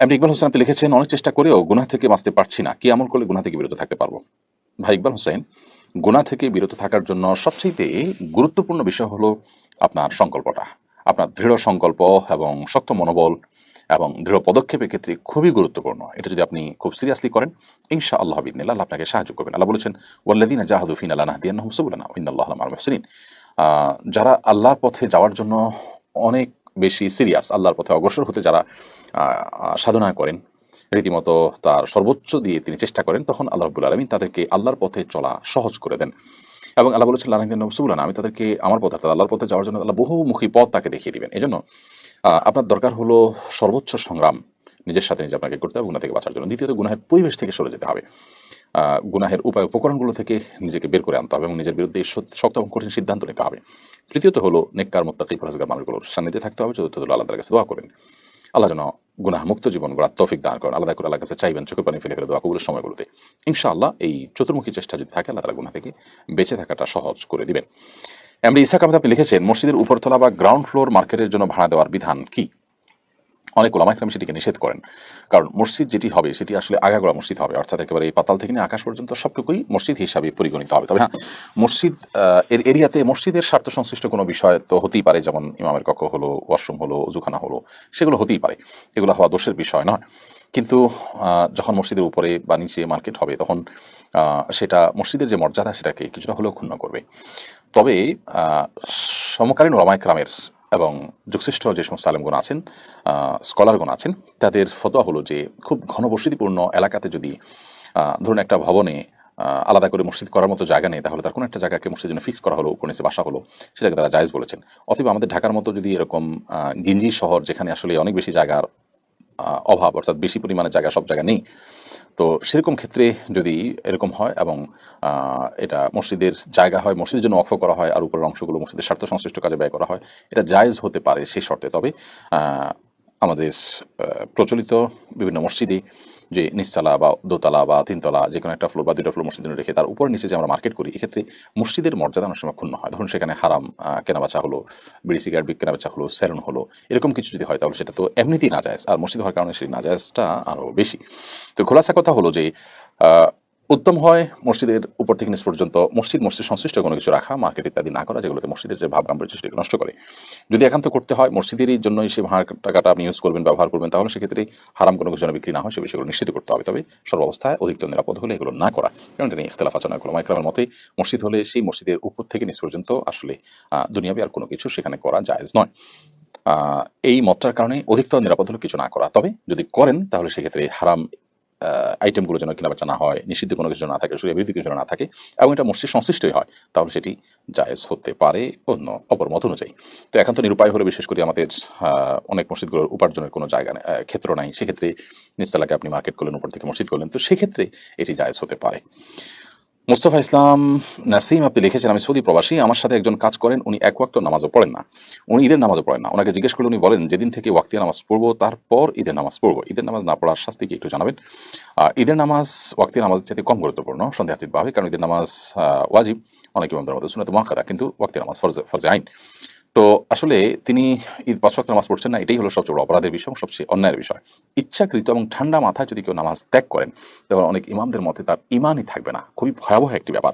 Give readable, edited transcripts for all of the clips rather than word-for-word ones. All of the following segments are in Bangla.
এমনি ইকবাল হোসেন আপনি লিখেছেন, অনেক চেষ্টা করেও গুনাহ থেকে বাঁচতে পারছি না, কি আমল করলে গুনাহ থেকে বিরত থাকতে পারবো? ভাই ইকবাল হোসেন, গুনাহ থেকে বিরত থাকার জন্য সবচাইতে গুরুত্বপূর্ণ বিষয় হলো আপনার সংকল্পটা। আপনার দৃঢ় সংকল্প এবং শক্ত মনোবল এবং দৃঢ় পদক্ষেপের ক্ষেত্রে খুবই গুরুত্বপূর্ণ। এটা যদি আপনি খুব সিরিয়াসলি করেন, ইনশাআল্লাহ বিইذনিল্লাহ আল্লাহ আপনাকে সাহায্য করবেন। আল্লাহ বলেছেন, ওয়াল্লাযীনা জাহাদু ফীনা লানাহদিয়ান্নাহুম সুবুলানা ওয়া ইন্নাল্লাহা লামাল মুহসিনিন। যারা আল্লাহর পথে যাওয়ার জন্য অনেক বেশি সিরিয়াস, আল্লাহর পথে অগ্রসর হতে যারা সাধনা করেন, রীতিমতো তার সর্বোচ্চ দিয়ে তিনি চেষ্টা করেন, তখন আল্লাহ রাব্বুল আলামিন তাদেরকে আল্লাহর পথে চলা সহজ করে দেন। এবং আল্লাহ বলেছেন, লানাহদিয়ান্নাহুম সুবুলানা, আমি তাদেরকে আমার পথে অর্থাৎ আল্লাহর পথে যাওয়ার জন্য আল্লাহ বহুমুখী পথ তাকে দেখিয়ে দিবেন। এজন্য আপনার দরকার হলো সর্বোচ্চ সংগ্রাম নিজের সাথে নিজে আপনাকে করতে হবে গুনাহ থেকে বাঁচার জন্য। দ্বিতীয়ত, গুনাহের পরিবেশ থেকে সরে যেতে হবে। গুনাহের উপায় উপকরণগুলো থেকে নিজেকে বের করে আনতে হবে এবং নিজের বিরুদ্ধে শক্ত এবং কঠিন সিদ্ধান্ত নিতে হবে। তৃতীয়ত হলো নেককার মুত্তাকি পরহেজগার মানুষগুলোর সান্নিধ্যে থাকতে হবে। চতুর্থ হলো আল্লাহর কাছে দোয়া করবেন, আল্লাহ যেন গুনাহ মুক্ত জীবন গড়ার তৌফিক দান করেন। আলাদা করে আল্লাহর কাছে চাইবেন চোখের পানি ফেলে ফেলে দোয়া কবুলের সময়গুলোতে। ইনশাআল্লাহ এই চতুর্মুখী চেষ্টা যদি থাকে, আল্লাহ তাআলা গুনাহ থেকে বেঁচে থাকাটা সহজ করে দিবেন। এমনি ইসাক আহমেদ আপনি লিখেছেন, মসজিদের উপরতলা বা গ্রাউন্ড ফ্লোর মার্কেটের জন্য ভাড়া দেওয়ার বিধান কি? অনেক ওলামা ইকরাম সেটিকে নিষেধ করেন। কারণ মসজিদ যেটি হবে সেটি আসলে আগাগোড়া মসজিদ হবে, অর্থাৎ একেবারে এই পাতাল থেকে নিয়ে আকাশ পর্যন্ত সবটুকুই মসজিদ হিসাবে পরিগণিত হবে। তবে হ্যাঁ, মসজিদ এর এরিয়াতে মসজিদের স্বার্থ সংশ্লিষ্ট কোনো বিষয় তো হতেই পারে, যেমন ইমামের কক্ষ হলো, ওয়াশরুম হলো, অজুখানা হলো, সেগুলো হতেই পারে। এগুলো হওয়া দোষের বিষয় নয়। কিন্তু যখন মসজিদের উপরে বা নিচে মার্কেট হবে, তখন সেটা মসজিদের যে মর্যাদা সেটাকে কিছুটা হলেও ক্ষুণ্ণ করবে। তবে সমকালীন ওলামা ইকরামের এবং যুগশ্রেষ্ঠ যে সমস্ত আলেমগণ আছেন, স্কলারগণ আছেন, তাদের ফতোয়া হলো যে খুব ঘনবসতিপূর্ণ এলাকাতে যদি ধরুন একটা ভবনে আলাদা করে মসজিদ করার মতো জায়গা নেই, তাহলে তার কোনো একটা জায়গাকে মসজিদের জন্য ফিক্স করা হলো, উপর নিচে বাসা হলো, সেটাকে তারা জায়েজ বলেছেন। অথবা আমাদের ঢাকার মতো যদি এরকম গিঞ্জি শহর, যেখানে আসলে অনেক বেশি জায়গার অভাব, অর্থাৎ বেশি পরিমাণে জায়গা সব জায়গা নেই, তো সেরকম ক্ষেত্রে যদি এরকম হয় এবং এটা মসজিদের জায়গা হয়, মসজিদের জন্য ওয়াকফ করা হয়, আর উপরের অংশগুলো মসজিদের স্বার্থ সংশ্লিষ্ট কাজে ব্যয় করা হয়, এটা জায়েজ হতে পারে সেই শর্তে। তবে আমাদের প্রচলিত বিভিন্ন মসজিদে যে নিচতলা বা দোতলা বা তিনতলা যে কোনো একটা ফ্লোর বা দুটো ফ্লোর মসজিদের রেখে তার উপর নিচে যে আমরা মার্কেট করি, এক্ষেত্রে মসজিদের মর্যাদা অনেক সময় ক্ষুণ্ণ হয়। ধরুন সেখানে হারাম কেনাবেচা হলো, বিড়ি সিগারেট কেনাবেচা হলো, সেলুন হলো, এরকম কিছু যদি হয়, তাহলে সেটা তো এমনিতেই না যায়, আর মসজিদ হওয়ার কারণে সেই নাজায়েজটা আরও বেশি। তো খোলাসা কথা হলো যে উত্তম হয় মসজিদের উপর থেকে নিচ পর্যন্ত মসজিদ সংশ্লিষ্ট কোনো কিছু রাখা, মার্কেট ইত্যাদি না করা, যেগুলোতে মসজিদের যে ভাব গাম্ভীর্য সেটাকে নষ্ট করে। যদি একান্ত করতে হয় মসজিদেরই জন্যই সে ভাড়া টাকাটা আপনি ইউজ করবেন, ব্যবহার করবেন, তাহলে সেক্ষেত্রে হারাম কোনো কিছু যেন বিক্রি না হয় সে বিষয়গুলো নিশ্চিত করতে হবে। তবে সর্বাবস্থায় অধিকতর নিরাপদ হলে এগুলো না করা, কারণ এটা নিয়ে ইখতিলাফ আছে অনেক ওলামা ইকরামের মতে। মসজিদ হলে সেই মসজিদের উপর থেকে নিচ পর্যন্ত আসলে দুনিয়াবি আর কোনো কিছু সেখানে করা জায়েজ নয়। এই মতটার কারণে অধিকতর নিরাপদ হলো কিছু না করা। তবে যদি করেন তাহলে সেক্ষেত্রে হারাম আইটেমগুলো যেন কেনাবেচা না হয়, নিষিদ্ধ কোনো কিছু না থাকে, শরীয়ত বিরোধী কিছু না থাকে, এবং এটা মসজিদ সংশ্লিষ্টই হয়, তাহলে সেটি জায়েজ হতে পারে অন্য অপর মত অনুযায়ী। তো একান্ত নিরুপায় হলে, বিশেষ করে আমাদের অনেক মসজিদগুলোর উপার্জনের কোনো জায়গা ক্ষেত্র নাই, সেক্ষেত্রে নিচতলাকে আপনি মার্কেট করলেন, উপর থেকে মসজিদ করলেন, তো সেক্ষেত্রে এটি জায়েজ হতে পারে। মোস্তফা ইসলাম নাসিম আপনি লিখেছেন, আমি সৌদি প্রবাসী, আমার সাথে একজন কাজ করেন, উনি এক ওয়াক্ত নামাজও পড়েন না, উনি ঈদের নামাজও পড়েন না। ওনাকে জিজ্ঞেস করলে উনি বলেন, যেদিন থেকে ওয়াক্তিয়া নামাজ পড়বো তারপর ঈদের নামাজ পড়বো। ঈদের নামাজ না পড়ার শাস্তি কি একটু জানাবেন? ঈদের নামাজ ওয়াক্তিয়া নামাজের চাইতে কম গুরুত্বপূর্ণ সন্দেহাতীতভাবে, কারণ ঈদের নামাজ ওয়াজিব, অনেক ইমামদের মধ্যে সুন্নাতে মুআক্কাদা, কিন্তু ওয়াক্তিয়া নামাজ ফরজে আইন। তো আসলে তিনি ঈদ ৫ ওয়াক্ত নামাজ পড়ছেন না, এটাই হলো সবচেয়ে বড় অপরাধের বিষয় এবং সবচেয়ে অন্যায়ের বিষয়। ইচ্ছাকৃত এবং ঠান্ডা মাথায় যদি কেউ নামাজ ত্যাগ করেন, তখন অনেক ইমামদের মতে তার ইমানই থাকবে না। খুবই ভয়াবহ একটি ব্যাপার।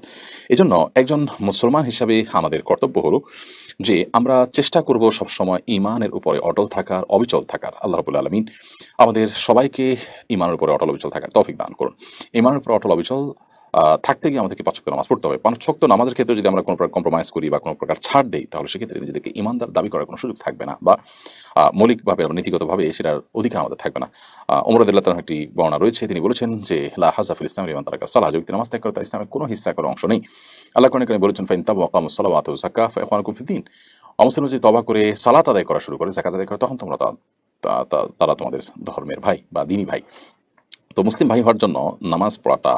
এজন্য একজন মুসলমান হিসাবে আমাদের কর্তব্য হলো যে আমরা চেষ্টা করব সবসময় ইমানের উপরে অটল থাকার, অবিচল থাকার। আল্লাহ রাব্বুল আলামিন আমাদের সবাইকে ইমানের উপরে অটল অবিচল থাকার তৌফিক দান করুন। ইমানের উপরে অটল অবিচল থাকতে গিয়ে আমাদেরকে ৫ ওয়াক্ত নামাজ পড়তে হবে। ৫ ওয়াক্ত নামাজের ক্ষেত্রে যদি আমরা কোনো প্রকার কম্প্রোমাইজ করি বা কোনো প্রকার ছাড় দেই, তাহলে সেক্ষেত্রে নিজেদেরকে ঈমানদার দাবি করার কোনো সুযোগ থাকবে না, বা মৌলিকভাবে নীতিগতভাবে সেটার অধিকার আমাদের থাকবে না। ওমর রাদিয়াল্লাহু তাআলার একটি বর্ণনা রয়েছে, তিনি বলেছেন যে লা হাযা ফিল ইসলামি লিমান তারাকা সালাহ, যে ব্যক্তি নামাজ ত্যাগ করে তার ইসলামের কোনো হিস্সা করার অংশ নেই। আল্লাহ কোরআনে কারিমে বলেছেন, ফাইন তাবু ওয়া আকামুস সালাওয়াতা ওয়া আতাউজ যাকাত ফাইখওয়ানুকুম ফিদ-দীন। অমুসলিম যদি তওবা করে সালাত আদায় করা শুরু করে, যাকাত আদায় করে, তখন তোমরা তারা তোমাদের ধর্মের ভাই বা দ্বীনি ভাই। তো মুসলিম ভাই হওয়ার জন্য নামাজ পড়াটা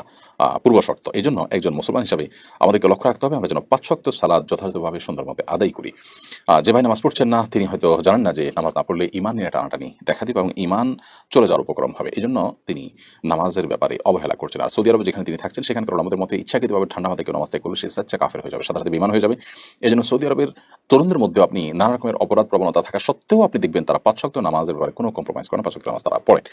পূর্ব শর্ত। এই জন্য একজন মুসলমান হিসাবে আমাদেরকে লক্ষ্য রাখতে হবে আমরা যেন ৫ ওয়াক্ত সালাত যথাযথভাবে সুন্দর মতে আদায় করি। যে ভাই নামাজ পড়ছেন না তিনি হয়তো জানেন না যে নামাজ না পড়লে ঈমান নিয়ে টানাটানি দেখা দিবে এবং ঈমান চলে যাওয়ার উপক্রম হবে। এজন্য তিনি নামাজের ব্যাপারে অবহেলা করছেন। আর সৌদি আরবে যেখানে তিনি থাকছেন সেখানকার আমাদের মতে ইচ্ছাকৃতভাবে ঠান্ডা মাথায় কেউ নামাজ ত্যাগ করলে সে সাচ্চা কাফের হয়ে যাবে, সাধারণত বেঈমান হয়ে যাবে। এজন্য সৌদি আরবের তরুণদের মধ্যেও আপনি নানা রকমের অপরাধ প্রবণতা থাকা সত্ত্বেও আপনি দেখবেন তারা ৫ ওয়াক্ত নামাজের ব্যাপারে কোনো কম্প্রোমাইজ করে না, ৫ ওয়াক্ত নামাজ তারা পড়েন।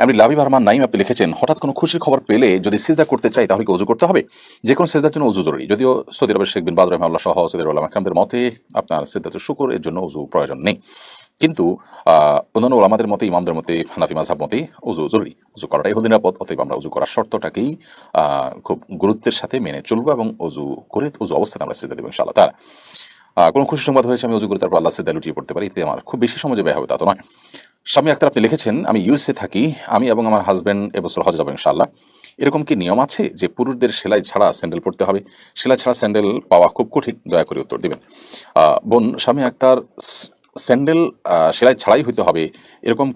আপনি লাবিব রহমান নাইম আপনি লিখেছেন, হঠাৎ কোনো খুশির খবর পেলে যদি সিজদা করতে চাই তাহলে কি ওযু করতে হবে? যে কোনো সিজদার জন্য ওযু জরুরি। যদিও সৌদি আরবের শেখ বিন বাজ রাহিমাহুল্লাহ সহ সৌদি আরবের উলামা কেরামদের মতে আপনার সিজদাতুল শুকর এর জন্য ওযু প্রয়োজন নেই। কিন্তু অন্যান্য ওলামাদের মতে, ইমামদের মতে, হানাফি মাযহাব মতে ওযু জরুরি। ওযু করাটাই হলো নিরাপদ। অতএব আমরা ওযু করার শর্তটাকেই খুব গুরুত্বের সাথে মেনে চলবো এবং ওযু করে ওযু অবস্থাতে আমরা সিজদা দেব ইনশাআল্লাহ তাআলা। কোনো খুশি সংবাদ হয়েছে আমি ওযু করে তারপর আল্লাহর সিজদায় লুটিয়ে পড়তে পারি, এতে আমার খুব বেশি সময় যে ব্যয় হবে তা তো নয়। শামী আক্তার আপনি লিখেছেন, আমি ইউএসএ থাকি, আমি এবং আমার হাজব্যান্ড এবছর হজে যাবো ইনশাআল্লাহ। এরকম কি নিয়ম আছে যে পুরুষদের সেলাই ছাড়া স্যান্ডেল পরতে হবে? সেলাই ছাড়া স্যান্ডেল পাওয়া খুব কঠিন, দয়া করে উত্তর দিবেন। বোন শামী আক্তার, স্যান্ডেল সেলাই ছাড়াই হইতে হবে এরকম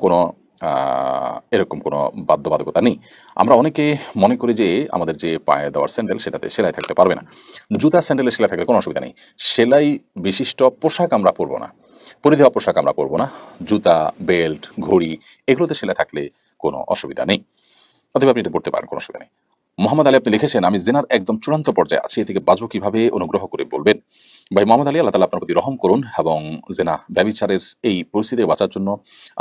কোনো বাধ্যবাধকতা নেই। আমরা অনেকে মনে করি যে আমাদের যে পায়ে দেওয়ার স্যান্ডেল সেটাতে সেলাই থাকতে পারবে না। জুতা স্যান্ডেলে সেলাই থাকলে কোনো অসুবিধা নেই। সেলাই বিশিষ্ট পোশাক আমরা পরবো না, পরিধেয় পোশাক আমরা পরবো না। জুতা, বেল্ট, ঘড়ি এগুলোতে সেলাই থাকলে কোনো অসুবিধা নেই। অতএব আপনি এটা পড়তে পারেন, কোনো অসুবিধা নেই। মোহাম্মদ আলী আপনি লিখেছেন, আমি জেনার একদম চূড়ান্ত পর্যায়ে আছি, এ থেকে বাঁচবো কিভাবে অনুগ্রহ করে বলবেন। ভাই মোহাম্মদ আলী, আল্লাহ তাআলা আপনার প্রতি রহম করুন এবং জেনা ব্যভিচারের এই পরিস্থিতি থেকে বাঁচার জন্য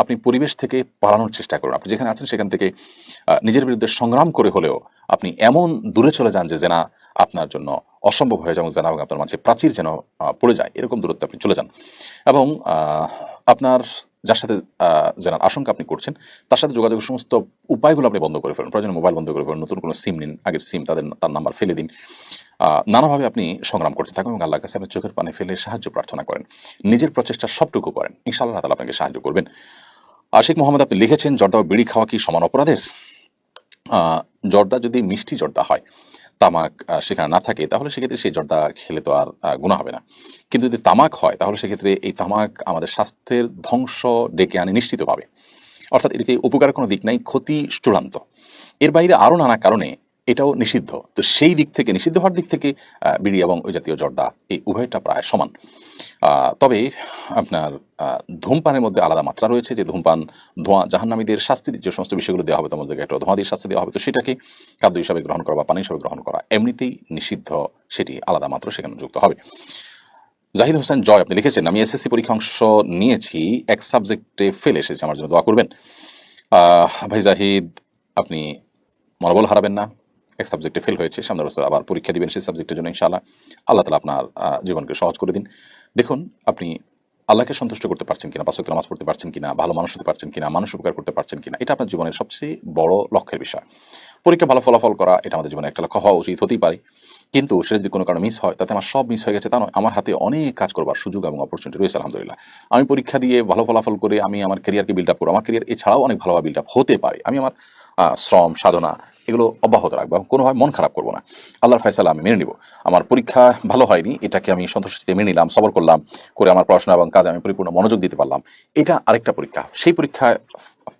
আপনি পরিবেশ থেকে পালানোর চেষ্টা করুন। আপনি যেখানে আছেন সেখান থেকে নিজের বিরুদ্ধে সংগ্রাম করে হলেও আপনি এমন দূরে চলে যান যে জেনা আপনার জন্য অসম্ভব হয়ে যায় এবং জেনা আপনার মাঝে প্রাচীর যেন পড়ে যায়, এরকম দূরত্বে আপনি চলে যান। এবং আপনার যার সাথে জেনার আশঙ্কা আপনি করছেন তার সাথে যোগাযোগের সমস্ত উপায়গুলো আপনি বন্ধ করে ফেলেন। প্রয়োজনে মোবাইল বন্ধ করে ফেলেন, নতুন কোনো সিম নিন, আগের সিম তার নাম্বার ফেলে দিন। নানাভাবে আপনি সংগ্রাম করতে থাকুন এবং আল্লাহর কাছে আপনি চোখের পানি ফেলে সাহায্য প্রার্থনা করেন, নিজের প্রচেষ্টা সবটুকু করেন, ইনশাআল্লাহ তাআলা আপনাকে সাহায্য করবেন। আশিক মোহাম্মদ আপনি লিখেছেন, জর্দা ও বিড়ি খাওয়া কি সমান অপরাধের? জর্দা যদি মিষ্টি জর্দা হয়, তামাক সেখানে না থাকে, তাহলে সেক্ষেত্রে সেই জর্দা খেলে তো আর গুনাহ হবে না। কিন্তু যদি তামাক হয় তাহলে সেক্ষেত্রে এই তামাক আমাদের স্বাস্থ্যের ধ্বংস ডেকে আনে নিশ্চিতভাবে। অর্থাৎ এটিতে উপকারের কোনো দিক নাই, ক্ষতি চূড়ান্ত। এর বাইরে আরও নানা কারণে এটাও নিষিদ্ধ। তো সেই দিক থেকে, নিষিদ্ধ হওয়ার দিক থেকে বিড়ি এবং ওই জাতীয় জর্দা এই উভয়টা প্রায় সমান। তবে আপনার ধূমপানের মধ্যে আলাদা মাত্রা রয়েছে, যে ধূমপান ধোঁয়া জাহান্নামীদের শাস্তি যে সমস্ত বিষয়গুলো দেওয়া হবে, তোমাদের একটা ধোঁয়া দিয়ে শাস্তি দেওয়া হবে, তো সেটাকে খাদ্য হিসাবে গ্রহণ করা বা পানি হিসাবে গ্রহণ করা এমনিতেই নিষিদ্ধ, সেটি আলাদা মাত্র সেখানে যুক্ত হবে। জাহিদ হোসেন জয় আপনি লিখেছেন, আমি এসএসসি পরীক্ষা অংশ নিয়েছি, এক সাবজেক্টে ফেল এসেছে, আমার জন্য দোয়া করবেন। ভাই জাহিদ, আপনি মনোবল হারাবেন না। এক সাবজেক্টে ফেল হয়েছে, সামনের বছর আবার পরীক্ষা দিবেন সেই সাবজেক্টের জন্য ইনশাআল্লাহ। আল্লাহ তাআলা আপনার জীবনকে সহজ করে দিন। দেখুন আপনি আল্লাহকে সন্তুষ্ট করতে পারছেন কিনা, ৫ ওয়াক্ত নামাজ পড়তে পারছেন কিনা, ভালো মানুষ হতে পারছেন কিনা, মানুষ উপকার করতে পারছেন কিনা, এটা আপনার জীবনের সবচেয়ে বড় লক্ষ্যের বিষয়। পরীক্ষা ভালো ফলাফল করা এটা আমাদের জীবনে একটা লক্ষ্য হওয়া উচিত, হতেই পারে। কিন্তু সেটা যদি কোনো কারণে মিস হয় তাতে আমার সব মিস হয়ে গেছে তা নয়, আমার হাতে অনেক কাজ করবার সুযোগ এবং অপরচুনিটি রয়েছে আলহামদুলিল্লাহ। আমি পরীক্ষা দিয়ে ভালো ফলাফল করে আমি আমার ক্যারিয়ারকে বিল্ড আপ করবো, আমার ক্যারিয়ার এছাড়াও অনেক ভালোভাবে বিল্ড আপ হতে পারে। আমি আমার শ্রম সাধনা এগুলো অব্যাহত রাখবো এবং কোনোভাবে মন খারাপ করবো না। আল্লাহর ফয়সালা আমি মেনে নিব। আমার পরীক্ষা ভালো হয়নি, এটাকে আমি সন্তুষ্টিতে মেনে নিলাম, সবর করলাম, করে আমার পড়াশোনা এবং কাজে আমি পরিপূর্ণ মনোযোগ দিতে পারলাম। এটা আরেকটা পরীক্ষা, সেই পরীক্ষায়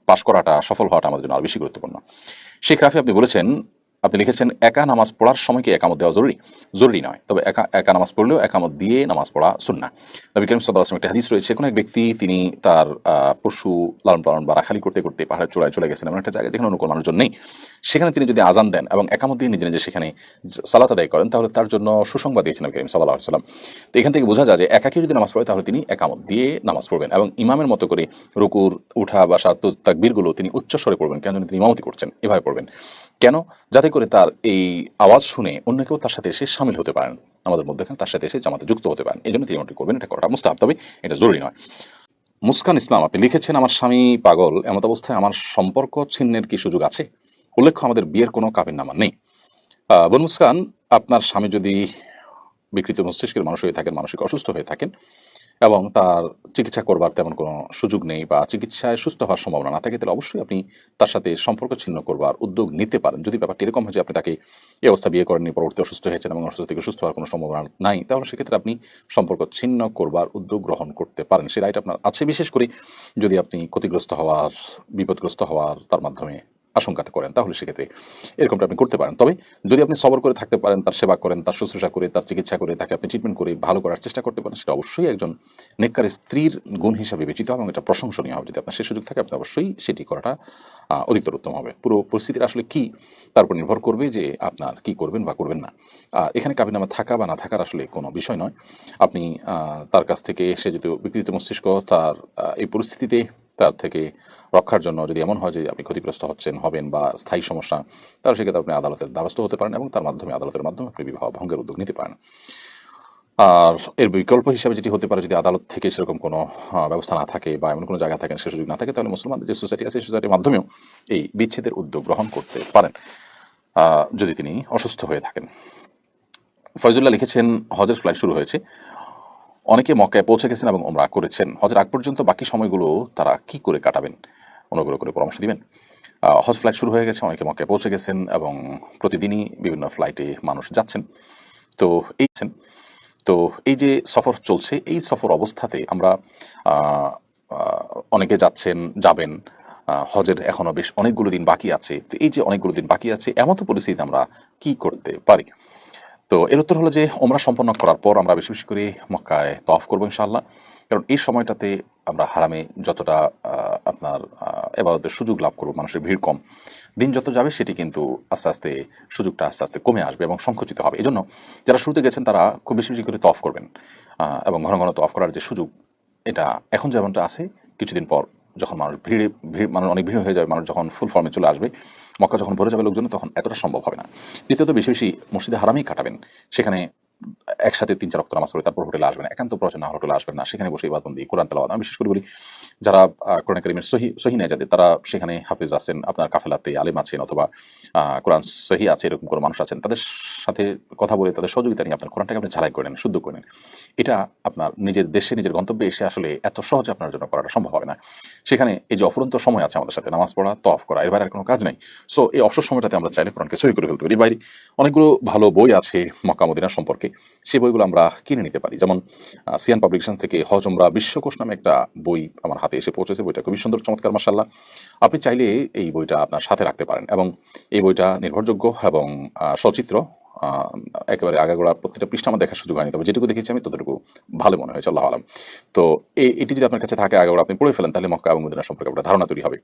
পাশ করাটা, সফল হওয়াটা আমাদের জন্য আরো বেশি গুরুত্বপূর্ণ। শেখ রাফি আপনি বলেছেন, আপনি লিখেছেন, একা নামাজ পড়ার সময় কি একামত দেওয়া জরুরি? জরুরি নয়, তবে একা নামাজ পড়লেও একামত দিয়ে নামাজ পড়া সুন্নাহ। নবী করিম সাল্লাল্লাহু আলাইহি ওয়াসাল্লাম একটা হাদিস রয়েছে, কোনো এক ব্যক্তি তিনি তার পশু লালন পালন বা রাখালি করতে করতে পাহাড়ের চূড়ায় চলে গেছেন, এমন একটা জায়গায় যেখানে অন্য কোনো মানুষজন নেই, সেখানে তিনি যদি আজান দেন এবং একামত দিয়ে নিজে নিজে সেখানে সালাত আদায় করেন তাহলে তার জন্য সুসংবাদ দিয়েছেন নবী করিম সাল্লাল্লাহু আলাইহি ওয়াসাল্লাম। তো এখান থেকে বোঝা যায় যে একাকী যদি নামাজ পড়ে তাহলে তিনি একামত দিয়ে নামাজ পড়বেন এবং ইমামের মতো করে রুকুর উঠা বা তাকবীরগুলো তিনি উচ্চ স্বরে পড়বেন, কেন তিনি ইমামতি করছেন এভাবে পড়বেন। কেন? যাতে করে তার এই আওয়াজ শুনে অন্য কেউ তার সাথে এসে শামিল হতে পারেন, আমাদের মধ্যেখানে তার সাথে এসে জামাতে যুক্ত হতে পারেন, এই জন্য তিনি এমনটি করবেন। এটা করাটা মুস্তাহাব, তবে এটা জরুরি নয়। মুস্কান ইসলাম আপনি লিখেছেন, আমার স্বামী পাগল, এমত অবস্থায় আমার সম্পর্ক ছিন্নের কি সুযোগ আছে? উল্লেখ্য আমাদের বিয়ের কোনো কাবিননামা নেই। বোন মুস্কান, আপনার স্বামী যদি বিকৃত মস্তিষ্কের মানুষ হয়ে থাকেন, মানসিক অসুস্থ হয়ে থাকেন এবং তার চিকিৎসা করবার তেমন কোনো সুযোগ নেই বা চিকিৎসায় সুস্থ হওয়ার সম্ভাবনা না থাকে, তাহলে অবশ্যই আপনি তার সাথে সম্পর্ক ছিন্ন করবার উদ্যোগ নিতে পারেন। যদি ব্যাপারটি এরকম হয় যে আপনি তাকে এই অবস্থা বিয়ে করেননি, পরবর্তী অসুস্থ হয়েছেন এবং অসুস্থ থেকে সুস্থ হওয়ার কোনো সম্ভাবনা নাই, তাহলে সেক্ষেত্রে আপনি সম্পর্ক ছিন্ন করবার উদ্যোগ গ্রহণ করতে পারেন। সে রাইট আপনার আছে, বিশেষ করে যদি আপনি ক্ষতিগ্রস্ত হওয়ার, বিপদগ্রস্ত হওয়ার, তার মাধ্যমে আশঙ্কাতে করেন, তাহলে সেক্ষেত্রে এরকমটা আপনি করতে পারেন। তবে যদি আপনি সবর করে থাকতে পারেন, তার সেবা করেন, তার শুশ্রূষা করে, তার চিকিৎসা করে, তাকে আপনি ট্রিটমেন্ট করে ভালো করার চেষ্টা করতে পারেন, সেটা অবশ্যই একজন নেককার স্ত্রীর গুণ হিসাবে বিবেচিত হবে এবং এটা প্রশংসনীয় হবে। যদি আপনার সে সুযোগ থাকে, আপনি অবশ্যই সেটি করাটা অধিকতর উত্তম হবে। পুরো পরিস্থিতির আসলে কি, তার উপর নির্ভর করবে যে আপনার কি করবেন বা করবেন না। এখানে কাবিননামা থাকা বা না থাকার আসলে কোনো বিষয় নয়। আপনি তার কাছ থেকে, সে যদি বিকৃত মস্তিষ্ক, তার এই পরিস্থিতিতে তার থেকে রক্ষার জন্য যদি এমন হয় যে আপনি ক্ষতিগ্রস্ত হবেন বা স্থায়ী সমস্যা, তাহলে সেক্ষেত্রে আপনি আদালতের দ্বারস্থ হতে পারেন এবং তার মাধ্যমে, আদালতের মাধ্যমে আপনি বিবাহ ভঙ্গের উদ্যোগ নিতে পারেন। আর এর বিকল্প হিসাবে যেটি হতে পারে, যদি আদালত থেকে সেরকম কোনো ব্যবস্থা না থাকে বা এমন কোনো জায়গা থাকে সে সুযোগ না থাকে, তাহলে মুসলমানদের যে সোসাইটি আছে, সেই সোসাইটির মাধ্যমেও এই বিচ্ছেদের উদ্যোগ গ্রহণ করতে পারেন যদি তিনি অসুস্থ হয়ে থাকেন। ফয়জুল্লাহ লিখেছেন, হজের ফ্লাইট শুরু হয়েছে, অনেকে মক্কায় পৌঁছে গেছেন এবং ওমরা করেছেন। হজের আগ পর্যন্ত বাকি সময়গুলো তারা কি করে কাটাবেন, অনুগ্রহ করে পরামর্শ দিবেন। হজ ফ্লাইট শুরু হয়ে গেছে, অনেকে মক্কায় পৌঁছে গেছেন এবং প্রতিদিনই বিভিন্ন ফ্লাইটে মানুষ যাচ্ছেন। তো তো এই যে সফর চলছে, এই সফর অবস্থাতে আমরা অনেকে যাবেন, হজের এখনো বেশ অনেকগুলো দিন বাকি আছে। তো এই যে অনেকগুলো দিন বাকি আছে, এমন তো পরিস্থিতিতে আমরা কি করতে পারি? তো এর উত্তর হলো যে ওমরা সম্পন্ন করার পর আমরা বেশি বেশি করে মক্কায় তওয়াফ করবো ইনশাআল্লাহ। কারণ এই সময়টাতে আমরা হারামে যতটা আপনার ইবাদতের সুযোগ লাভ করবো, মানুষের ভিড় কম, দিন যত যাবে সেটি কিন্তু আস্তে আস্তে সুযোগটা আস্তে আস্তে কমে আসবে এবং সংকুচিত হবে। এজন্য যারা শুরুতে গেছেন তারা খুব বেশি বেশি করে তওয়াফ করবেন এবং ঘন ঘন তওয়াফ করার যে সুযোগ, এটা এখন যেমনটা আছে, কিছুদিন পর যখন মানুষ অনেক ভিড় হয়ে যাবে, মানুষ যখন ফুল ফর্মে চলে আসবে, মক্কা যখন ভরে যাবে লোকজন, তখন এতটা সম্ভব হবে না। দ্বিতীয়ত বেশি বেশি মসজিদে হারামেই কাটাবেন। সেখানে একসাথে ৩-৪ ওয়াক্ত নামাজ পড়ে তারপর হোটেলে আসবেন, একান্ত প্রয়োজন না হোটেলে আসবেন না, সেখানে বসে ইবাদতবন্দি, কোরআন তেলাওয়াত। আমি বিশেষ করে বলি, যারা কোরআন কারীমের সহি নেয় যাদের, তারা সেখানে হাফেজ আছেন, আপনার কাফেলাতে আলেম আছেন, অথবা কোরআন সহি আছে, এরকম করে মানুষ আছেন, তাদের সাথে কথা বলে তাদের সহযোগিতা নিয়ে আপনার কোরআনটাকে আপনি ঝালাই করে নেন, শুদ্ধ করে নেন। এটা আপনার নিজের দেশে, নিজের গন্তব্যে এসে আসলে এত সহজে আপনার জন্য করাটা সম্ভব হবে না। সেখানে এই যে অফুরন্ত সময় আছে আমাদের সাথে, নামাজ পড়া, তওয়াফ করা, এর বাইরে আর কোনো কাজ নেই। সো এই অবসর সময়টাতে আমরা চাইলে কোরআনকে সহি করে ফেলতে পারি। বাইরে অনেকগুলো ভালো বই আছে মক্কা মদিনা সম্পর্কে, সেই বইগুলো আমরা কিনে নিতে পারি। যেমন সিয়ান পাবলিকেশন থেকে হজ উমরা বিশ্বকোষ নামে একটা বই আমার হাতে এসে পৌঁছেছে। বইটা খুবই সুন্দর, চমৎকার, মাশাআল্লাহ। আপনি চাইলে এই বইটা আপনার সাথে রাখতে পারেন এবং এই বইটা নির্ভরযোগ্য এবং সচিত্র। একেবারে আগাগোড়া প্রত্যেকটা পৃষ্ঠা আমার দেখার সুযোগ হয়নি, তবে যেটুকু দেখেছি আমি ততটুকু ভালো মনে হয়েছে, আল্লাহ আলম। তো এটি যদি আপনার কাছে থাকে, আগাগোড়া আপনি পড়ে ফেলেন, তাহলে মক্কা এবং মদিনা সম্পর্কে একটা ধারণা তৈরি হবে।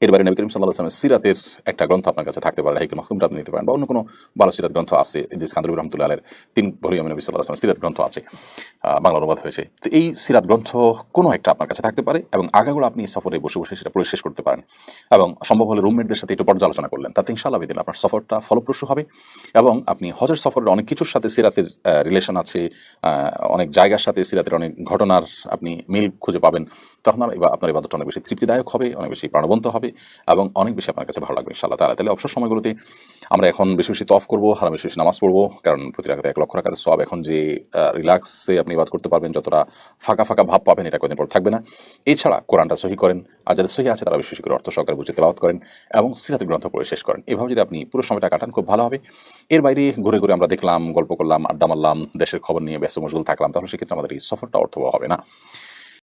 এর বাইরে নবী করিম সাল্লাল্লাহু আলাইহি ওয়াসাল্লামের সিরাতের একটা গ্রন্থ আপনার কাছে থাকতে পারে, হাইকুল মাখতুমটা আপনি নিতে পারেন, বা অন্য কোনো ভালো সিরাত গ্রন্থ আছে, ইদ্রিস কান্দরী রহমাতুল্লাহ আলাইহির 3 ভলিউমে নবী সাল্লাল্লাহু আলাইহি ওয়াসাল্লামের সিরাত গ্রন্থ আছে, বাংলা অনুবাদ হয়েছে। তো এই সিরাত গ্রন্থ কোনো একটা আপনার কাছে থাকতে পারে এবং আগাগোড়া আপনি সফরে বসে বসে সেটা পড়ে শেষ করতে পারেন এবং সম্ভব হলে রুমমেটদের সাথে একটু পর্যালোচনা করলেন, তাতে ইনশাআল্লাহ বিদিন আপনার সফরটা ফলপ্রসূ হবে এবং আপনি হজের সফরের অনেক কিছুর সাথে সিরাতের রিলেশন আছে, অনেক জায়গার সাথে সিরাতের অনেক ঘটনার আপনি মিল খুঁজে পাবেন। তখন আপনার ইবাদতটা অনেক বেশি তৃপ্তিদায়ক হবে, অনেক বেশি প্রাণবন্ত হবে এবং অনেক বেশি আপনার কাছে ভালো লাগবে ইনশাআল্লাহ তাআলা। তাহলে অবসর সময়গুলোতে আমরা এখন বেশি বেশি তওয়াফ করবো, হারামে বেশি বেশি নামাজ পড়বো, কারণ প্রতি রাকাতে 1 লক্ষ রাকাতের সওয়াব। এখন যে রিল্যাক্সে আপনি ইবাদত করতে পারবেন, যতটা ফাঁকা ফাঁকা ভাব পাবেন, এটা কদিন পর থাকবে না। এছাড়া কোরআনটা সহি করেন, আর যাদের সহি আছে তারা বেশি বেশি করে অর্থ সহকারে বুঝে তেলাওয়াত করেন এবং সিরাতের গ্রন্থ পড়ে শেষ করেন। এভাবে যদি আপনি পুরো সময়টা কাটান, খুব ভালো হবে। এর বাইরে ঘুরে ঘুরে আমরা দেখলাম, গল্প করলাম, আড্ডা মারলাম, দেশের খবর নিয়ে ব্যস্ত মশগুল থাকলাম, তাহলে সেক্ষেত্রে আমাদের এই সফরটা অর্থবহ হবে না।